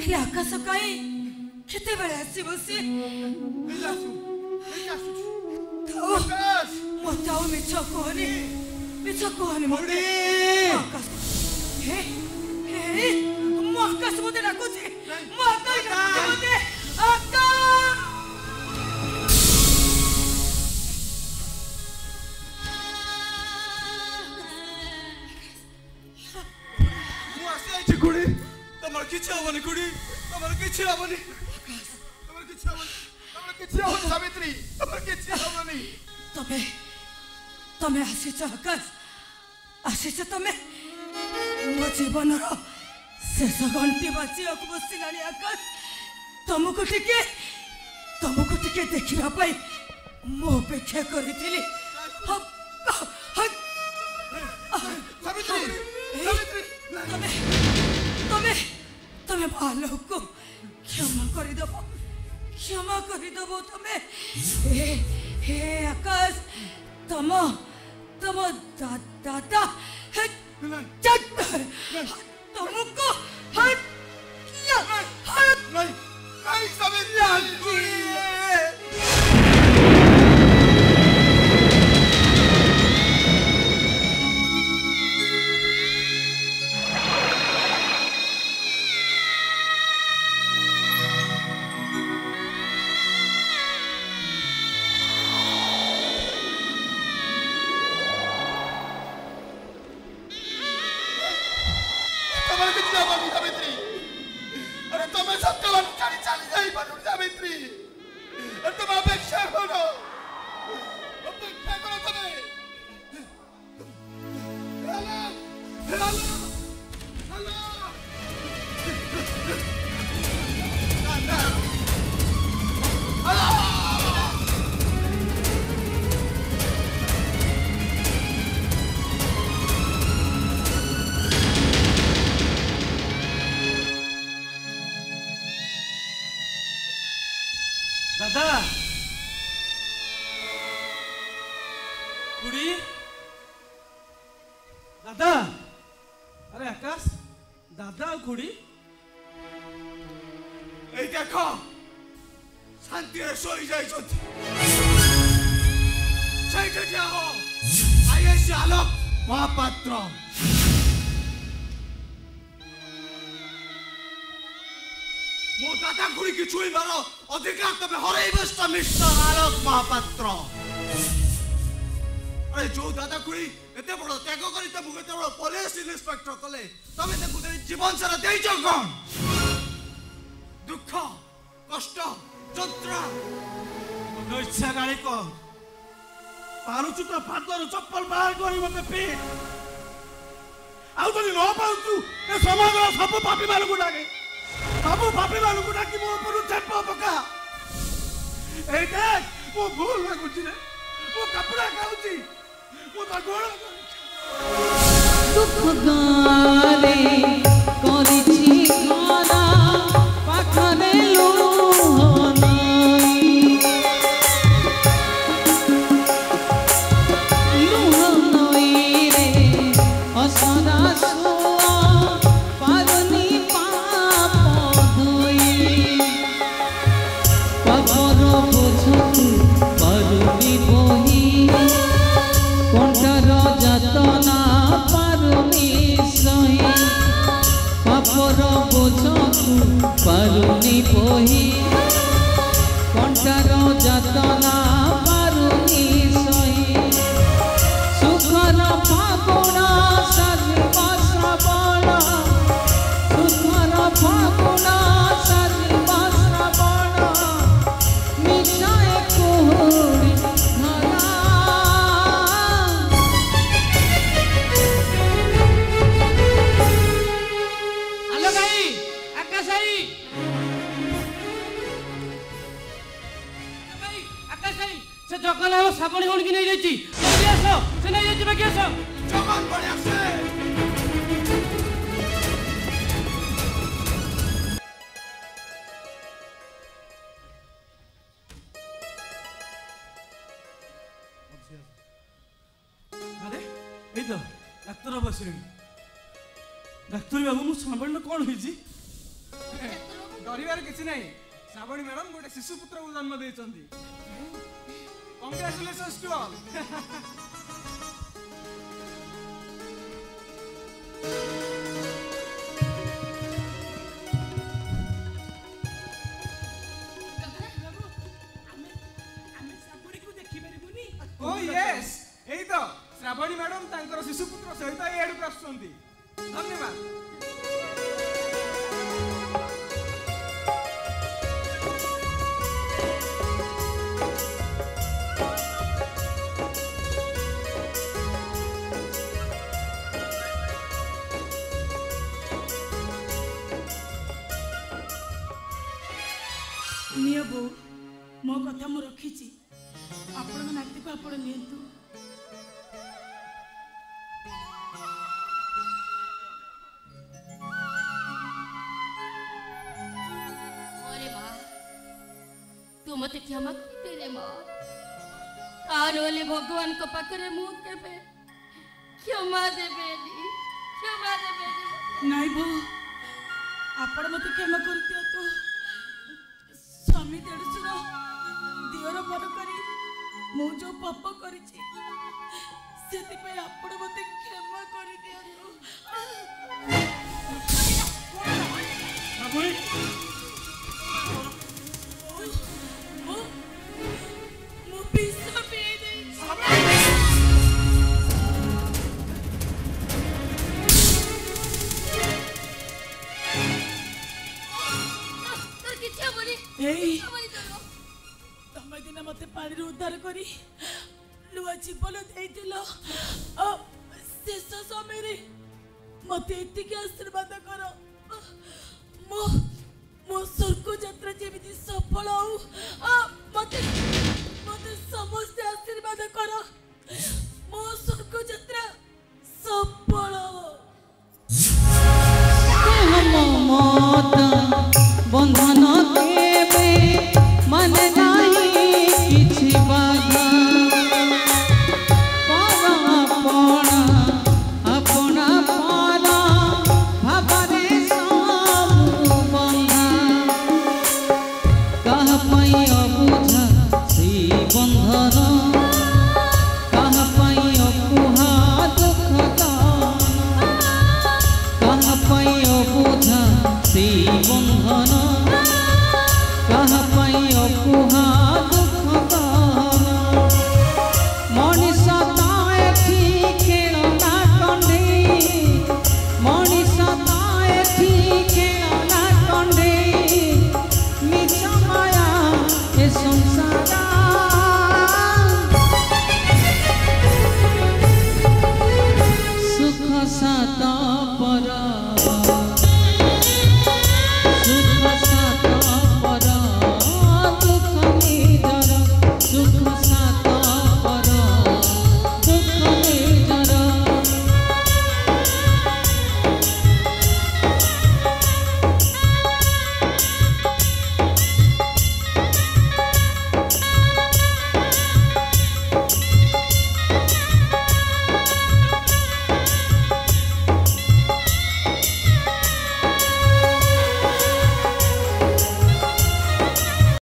ହେଲେ ଆକାଶ କାଇଁ କେତେବେଳେ ଆସିବ ସେ ମତେ ଆଉ ମିଛ କୁହନି ମତେ ଆକାଶ ମୁଁ ଆକାଶ ମତେ ଡାକୁଛି ମୁଁ ଆକାଶ ମତେ कुड़ी तमर किछ हबनी कुड़ी तमर किछ हबनी सावित्री तमर किछ हबनी तमे आसीच आकाश आसीच तमे मो जीवन शेष घंटी बाजिया बसिलानी आकाश तुमको टिके देखा मो अपेक्षा करी तमे बालक को क्षमा करदब तमे हे आकाश तम दादा तुमको दादा कुड़ी दादा अरे आकाश दादा कुड़ी ए देख शांति सोई जाई आईएस आलोक महापात्र मो दादा गुड़ी की छुईबार अधिकार तमे हरैबस मिस्टर आलोक महापात्र अरे जो दादा गुड़ी एते बड़ त्याग करी तमु एते बड़ पुलिस इंस्पेक्टर कले तमे ताकु जीवन सारा देइछ कोन दुख कष्ट जंत्रा न इच्छा गाड़ी को पारुचु तो फादर चप्पल बाहर करी मते पीट आउ तो न पाउचु ए समाज सब पापी मानु को डाके सब पापी मानु को डाकी मो ऊपर चप्प पका ए देख मो भूल लागुची रे मो कपड़ा खाउची मो तो गोड़ दुख गारे करिछि खाना पाखरे पारुनी पोही कंठार जतना पारुनी सही सुखर फागुन साजिब श्रावण सुखर फागुन साजिब श्रावण मिठाई कुहुड़ी धरा हेलो भाई आकाश भाई से जगन हो साबणी होण की नहीं जाईची जल्दी आसो से नहीं जाईची बाकी आसो जगन बड़े आसे अरे ए तो डॉक्टर बसरे डॉक्टर बाबू मु संभाल कौन होईची डॉक्टर डरिबार किसी नहीं श्रावणी मैडम गोटे शिशु पुत्र को जन्म देइचंती congratulations to all oh yes एई तो श्रावणी मैडम तांकर शिशु पुत्र सहित एडु आसुचंती धन्यवाद बो मो कथा मु रखी आपण नाती को आपण नियंतु अरे माँ तू मत क्षमा कर दे माँ आरोले भगवान को पाखरे मु केबे क्षमा देबेनी नाई बो आपण मत क्षमा कर दियो तो स्वामी देड़सुर दियर बर करी मु जो पाप करिछि सेति पे आपण मते क्षमा कर दियो श्रावणी मु पिसा पे दे तम दिन मत पानी उद्धार करी लुआ जीवन देइतिलो शेष समय मत एतिक आशीर्वाद कर मो मो स्वर्ग यात्रा जेमिति सफल हो मत मत समस्त आशीर्वाद कर मो स्वर्ग यात्रा सफल हो हम मत